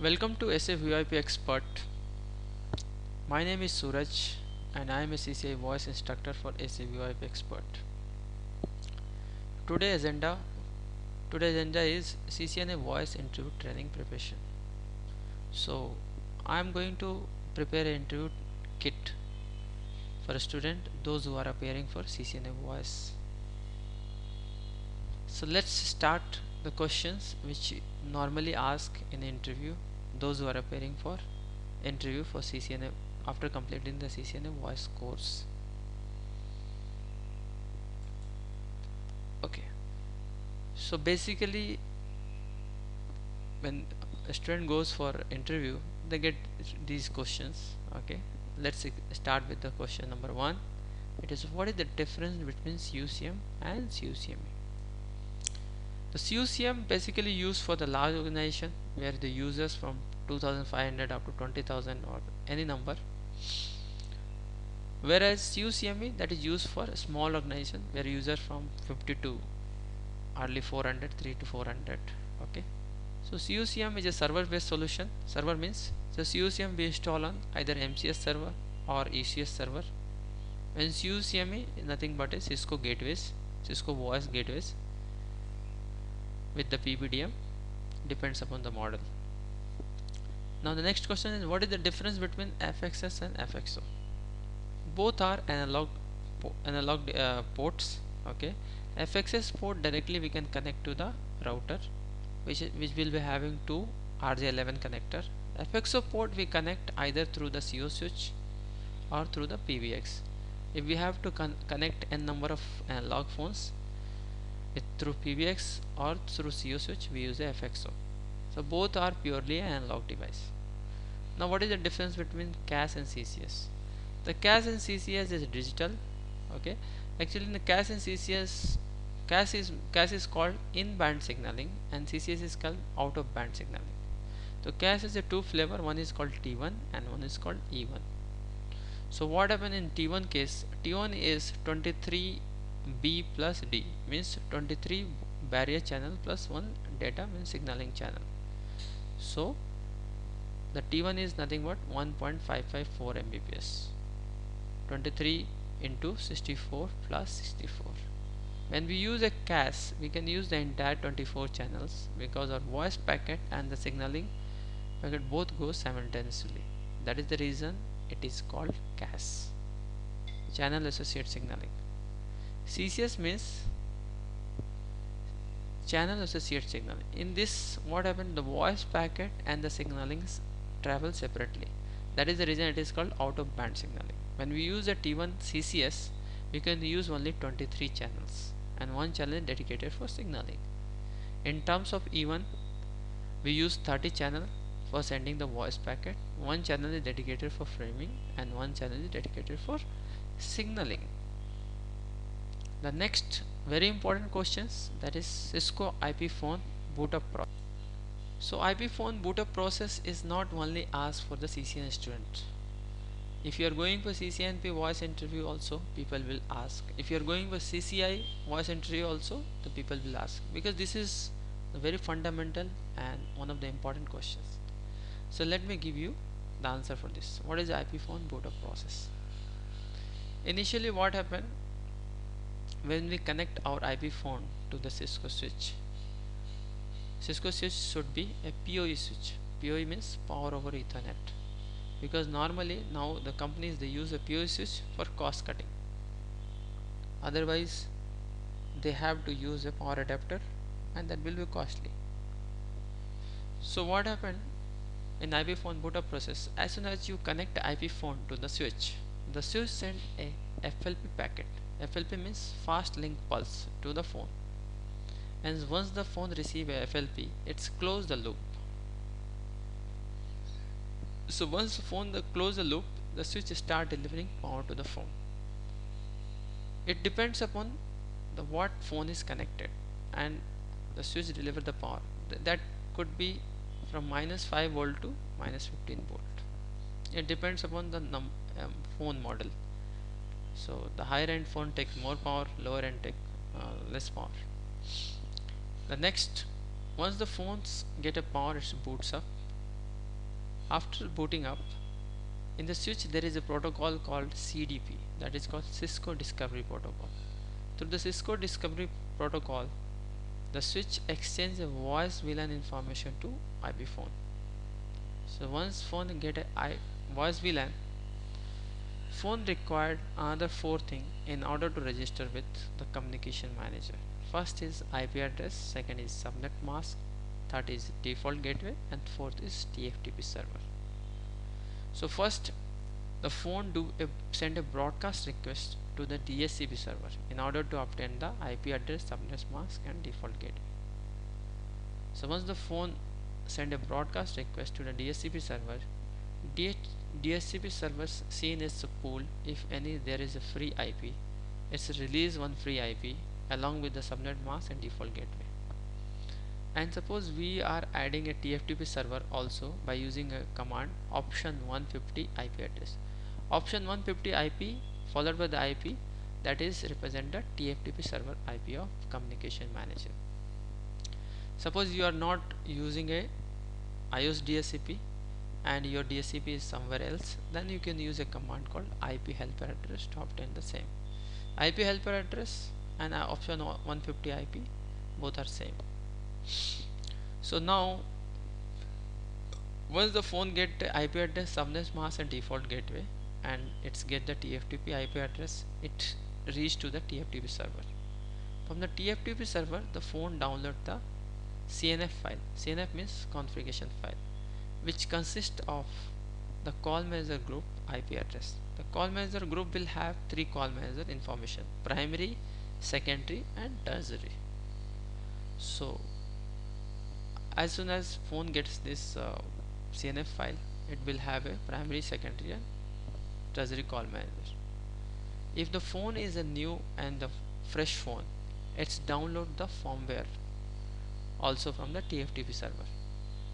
Welcome to SA VIP Expert. My name is Suraj and I am a CCI voice instructor for SA VIP Expert. Today agenda Today's agenda is CCNA voice interview training preparation. So I am going to prepare an interview kit for a student those who are appearing for CCNA voice. So let's start the questions which normally ask in interview those who are appearing for interview for CCNA after completing the CCNA voice course. Okay, so basically when a student goes for interview they get these questions. Okay, let's start with the question number one. It is, what is the difference between CUCM and CUCME? The CUCM basically used for the large organization where the users from 2500 up to 20,000 or any number, whereas CUCME that is used for a small organization where users from 50 to hardly 400, 3 to 400. Okay, so CUCM is a server based solution. Server means the CUCM we install on either MCS server or ECS server, and CUCME is nothing but a Cisco gateways, Cisco voice gateways with the PBDM, depends upon the model. Now the next question is, what is the difference between FXS and FXO? Both are analog ports. Okay, FXS port directly we can connect to the router, which will be having two RJ11 connector. FXO port we connect either through the CO switch or through the PBX. If we have to connect n number of analog phones through PBX or through CO switch, we use the FXO. So both are purely an analog device. Now what is the difference between CAS and CCS? The CAS and CCS is digital. Okay, actually in the CAS and CCS, CAS is called in band signaling and CCS is called out of band signaling. So CAS is a two flavor, one is called T1 and one is called E1. So what happened in T1 case? T1 is 23B plus D, means 23 barrier channel plus 1 data means signaling channel. So the T1 is nothing but 1.554 Mbps, 23 into 64 plus 64. When we use a CAS, we can use the entire 24 channels because our voice packet and the signaling packet both go simultaneously. That is the reason it is called CAS, channel associated signaling. CCS means channel associated signal. In this, what happened? The voice packet and the signalings travel separately. That is the reason it is called out of band signaling. When we use a T1 CCS, we can use only 23 channels and one channel is dedicated for signaling. In terms of E1, we use 30 channel for sending the voice packet, one channel is dedicated for framing and one channel is dedicated for signaling. The next very important questions, that is Cisco IP phone boot up process. So IP phone boot up process is not only asked for the CCN student. If you are going for CCNP voice interview also, people will ask. If you are going for CCI voice interview also, the people will ask, because this is a very fundamental and one of the important questions. So let me give you the answer for this. What is the IP phone boot up process? Initially what happened, when we connect our IP phone to the Cisco switch should be a PoE switch. PoE means power over Ethernet, because normally now the companies they use a PoE switch for cost cutting. Otherwise they have to use a power adapter and that will be costly. So what happened in IP phone boot up process, as soon as you connect the IP phone to the switch send a FLP packet. FLP means fast link pulse to the phone, and once the phone receive a FLP, it's close the loop. So once the phone close the loop, the switch start delivering power to the phone. It depends upon the what phone is connected, and the switch deliver the power. That could be from -5 volt to -15 volt. It depends upon the phone model. So the higher end phone takes more power, lower end take less power. The next, once the phones get a power, it boots up. After booting up, in the switch there is a protocol called CDP, that is called Cisco Discovery Protocol. Through the Cisco Discovery Protocol, the switch exchanges a voice VLAN information to IP phone. So once phone get a voice VLAN, phone required another four things in order to register with the communication manager. First is IP address, second is subnet mask, third is default gateway, and fourth is TFTP server. So first, the phone send a broadcast request to the DHCP server in order to obtain the IP address, subnet mask, and default gateway. So once the phone send a broadcast request to the DHCP server, DHCP servers seen as a pool. If any there is a free IP, it's release one free IP along with the subnet mask and default gateway. And suppose we are adding a TFTP server also by using a command option 150 IP address. Option 150 IP followed by the IP that is represent the TFTP server IP of communication manager. Suppose you are not using a iOS DHCP and your DHCP is somewhere else, then you can use a command called IP helper address to obtain the same. IP helper address and option 150 IP both are same. So now once the phone get IP address, subnet mask and default gateway, and it's get the TFTP IP address, it reach to the TFTP server. From the TFTP server, the phone download the CNF file. CNF means configuration file, which consists of the call manager group IP address. The call manager group will have three call manager information: primary, secondary, and tertiary. So as soon as phone gets this CNF file, it will have a primary, secondary, and tertiary call manager. If the phone is a new and the fresh phone, it's download the firmware also from the TFTP server.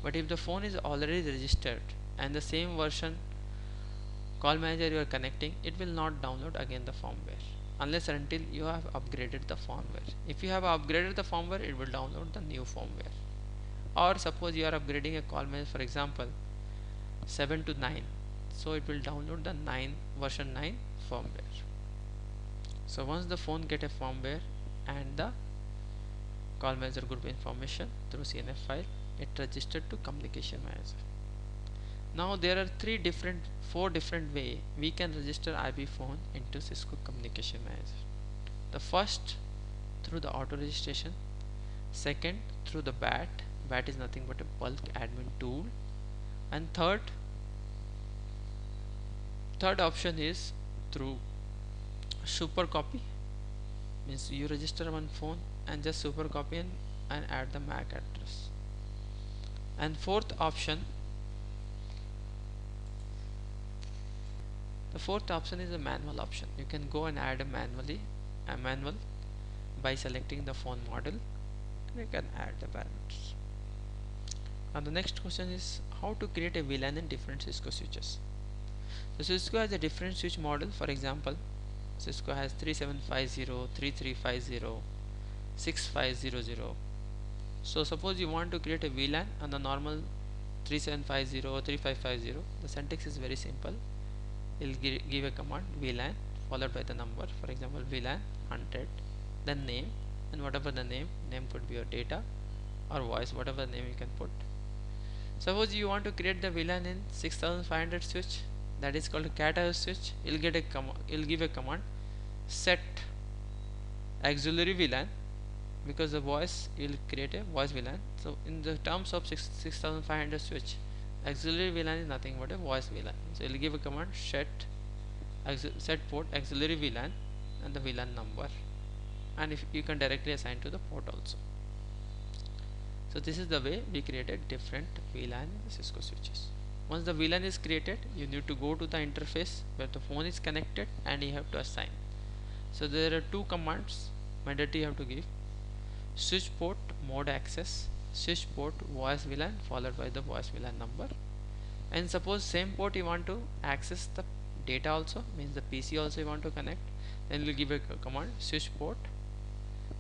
But if the phone is already registered and the same version call manager you are connecting, it will not download again the firmware unless and until you have upgraded the firmware. If you have upgraded the firmware, it will download the new firmware. Or suppose you are upgrading a call manager, for example 7 to 9, so it will download the version 9 firmware. So once the phone get a firmware and the call manager group information through CNF file, it registered to communication manager. Now there are four different way we can register IP phone into Cisco communication manager. The first, through the auto registration. Second, through the BAT. BAT is nothing but a bulk admin tool. And third option is through super copy, means you register one phone and just super copy and add the MAC address. And fourth option, the fourth option is a manual option. You can go and add a manual by selecting the phone model, and you can add the parameters. Now the next question is how to create a VLAN in different Cisco switches. So Cisco has a different switch model. For example, Cisco has 3750, 3350, 6500. So suppose you want to create a VLAN on the normal 3750 or 3550, the syntax is very simple. You'll give a command VLAN followed by the number, for example VLAN 100, then name, and whatever the name could be your data or voice, whatever name you can put. Suppose you want to create the VLAN in 6500 switch, that is called a cat iOS switch. You'll give a command set auxiliary VLAN, because the voice, you'll create a voice VLAN. So in the terms of 6500 switch, auxiliary VLAN is nothing but a voice VLAN. So you'll give a command set port auxiliary VLAN and the VLAN number, and if you can directly assign to the port also. So this is the way we created different VLAN in the Cisco switches. Once the VLAN is created, you need to go to the interface where the phone is connected and you have to assign. So there are two commands mandatory you have to give: switch port mode access, switch port voice VLAN followed by the voice VLAN number. And suppose same port you want to access the data also, means the PC also you want to connect, then we'll give a command switch port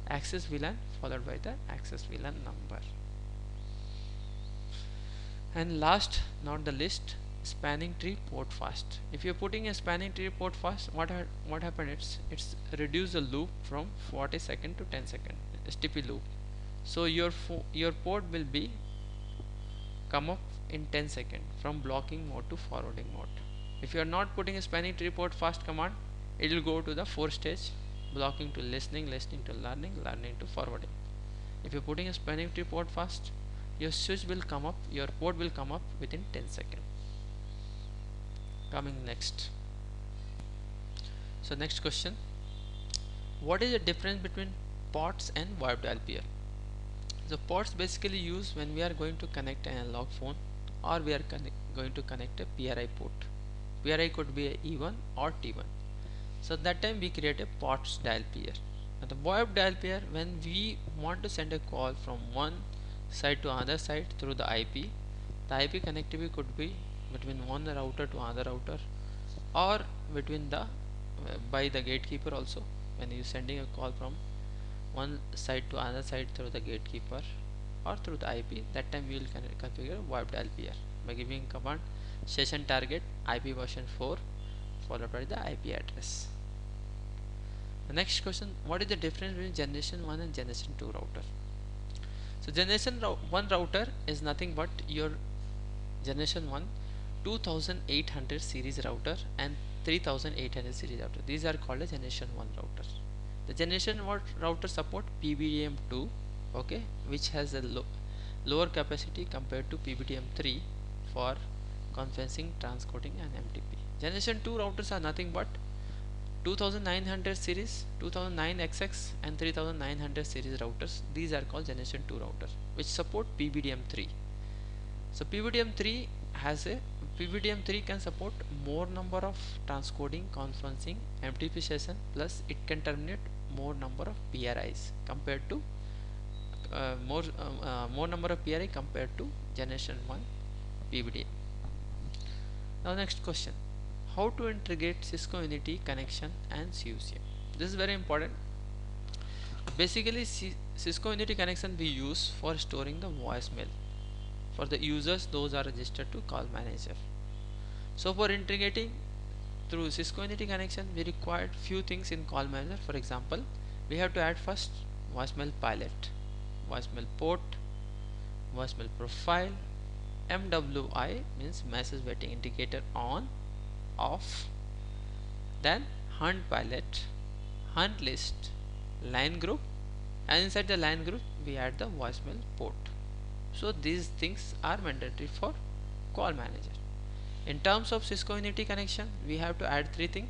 access VLAN followed by the access VLAN number. And last, not the least, spanning tree port fast. If you're putting a spanning tree port fast, what happened? It's reduce the loop from 40 second to 10 second STP loop. So your port will be come up in 10 second from blocking mode to forwarding mode. If you are not putting a spanning tree port fast command, it will go to the 4 stage blocking to listening, listening to learning, learning to forwarding. If you're putting a spanning tree port fast, your switch will come up, your port will come up within 10 seconds. Coming next. So next question, what is the difference between POTS and VoIP dial peer? So POTS basically used when we are going to connect an analog phone or we are going to connect a PRI port. PRI could be a E1 or T1. So that time we create a POTS dial peer. And the VoIP dial peer, when we want to send a call from one side to another side through the IP, the IP connectivity could be between one router to another router or between the by the gatekeeper also. When you sending a call from one side to another side through the gatekeeper or through the IP, that time we will configure VoIP dial peer by giving command session target IP version 4 followed by the IP address. The next question, what is the difference between generation 1 and generation 2 router? So generation 1 router is nothing but your generation 1 2800 series router and 3800 series router. These are called as generation 1 router. The generation 1 router support PBDM2, okay, which has a lower capacity compared to PBDM3 for conferencing, transcoding and MTP. Generation 2 routers are nothing but 2900 series, 2009XX and 3900 series routers. These are called generation 2 routers which support PBDM3. So PBDM3 can support more number of transcoding, conferencing, MTP session, plus it can terminate more number of PRIs compared to more number of PRI compared to generation 1 PBDM. Now next question, how to integrate Cisco Unity connection and CUCM? This is very important. Basically Cisco Unity connection we use for storing the voicemail for the users those are registered to call manager. So for integrating through Cisco Unity connection, we required few things in call manager. For example, we have to add first voicemail pilot, voicemail port, voicemail profile, MWI means message waiting indicator on, off, then hunt pilot, hunt list, line group, and inside the line group we add the voicemail port. So these things are mandatory for call manager. In terms of Cisco Unity connection, we have to add three things.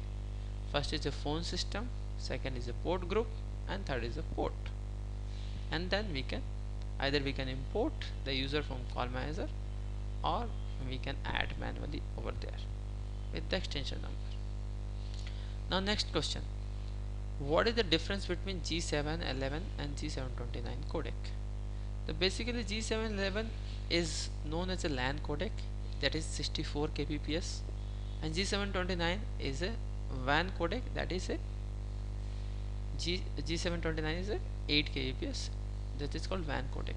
First is a phone system, second is a port group, and third is a port. And then we can import the user from call manager or we can add manually over there with the extension number. Now next question, what is the difference between G711 and G729 codec? So basically G711 is known as a LAN codec, that is 64 kbps, and G729 is a WAN codec, that is a G729 is a 8 kbps, that is called WAN codec.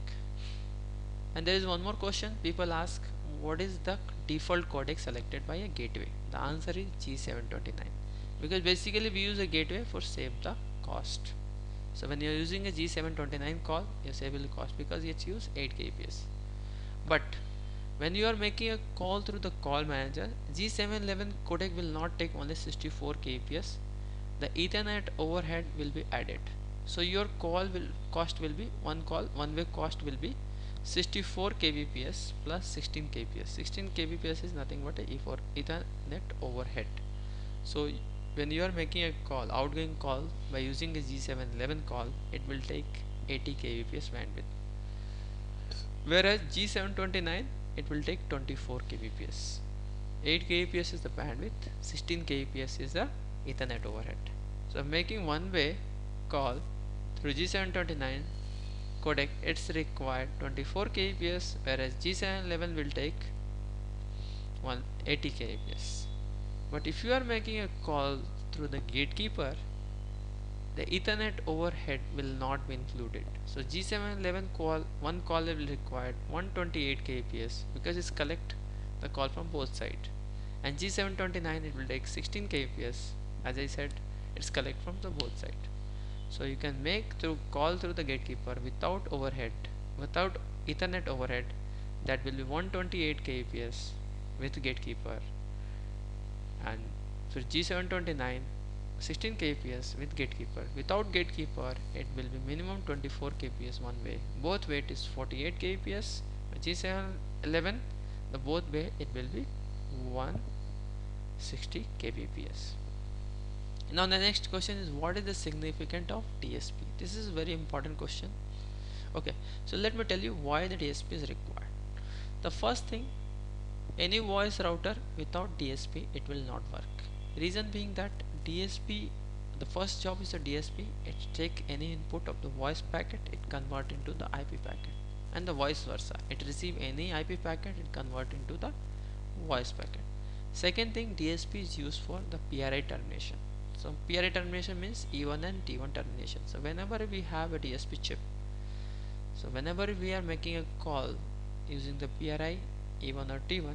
And there is one more question, people ask, what is the default codec selected by a gateway? The answer is G729, because basically we use a gateway for save the cost. So when you are using a G729 call, you save the cost because it uses 8 kbps. But when you are making a call through the call manager, G711 codec will not take only 64 kbps. The Ethernet overhead will be added. So your cost will be one way cost will be 64 kbps plus 16 kbps. 16 kbps is nothing but a Ethernet overhead. So when you are making a call, outgoing call by using a G711 call, it will take 80 kbps bandwidth, whereas G729 it will take 24 kbps. 8 kbps is the bandwidth, 16 kbps is the Ethernet overhead. So making one way call through G729 codec, it's required 24 kbps, whereas G711 will take 180 kbps. But if you are making a call through the gatekeeper, the Ethernet overhead will not be included. So G711 call, one call will require 128 kbps because it's collect the call from both sides, and G729 it will take 16 kbps. As I said, it's collect from the both sides. So you can make through call through the gatekeeper without overhead, without Ethernet overhead, that will be 128 kbps with gatekeeper, and for G729 16 kbps with gatekeeper. Without gatekeeper it will be minimum 24 kbps one way. Both way it is 48 kbps. G711 the both way it will be 160 kbps. Now the next question is, what is the significance of DSP? This is a very important question. Okay, so let me tell you why the DSP is required. The first thing, any voice router without DSP it will not work. Reason being that DSP, the first job is a DSP. It take any input of the voice packet, it convert into the IP packet, and the vice versa. It receive any IP packet, it convert into the voice packet. Second thing, DSP is used for the PRI termination. So PRI termination means E1 and T1 termination. So whenever we have a DSP chip, so whenever we are making a call using the PRI, E1 or T1,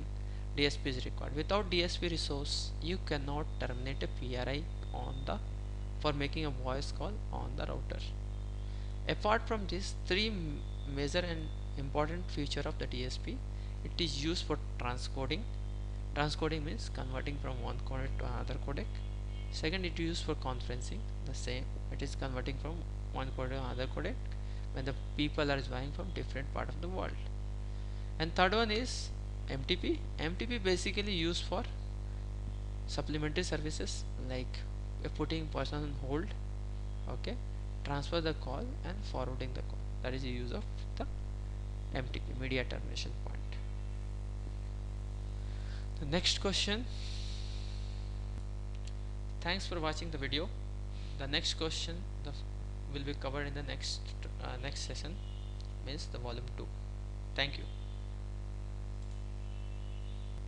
DSP is required. Without DSP resource, you cannot terminate a PRI on the for making a voice call on the router. Apart from this, three major and important feature of the DSP, it is used for transcoding. Transcoding means converting from one codec to another codec. Second, it is used for conferencing. The same, it is converting from one codec to another codec when the people are joining from different part of the world. And third one is MTP. MTP basically used for supplementary services like putting person on hold, okay, transfer the call and forwarding the call. That is the use of the MTP, media termination point. The next question. Thanks for watching the video. The next question will be covered in the next session, means the volume 2. Thank you.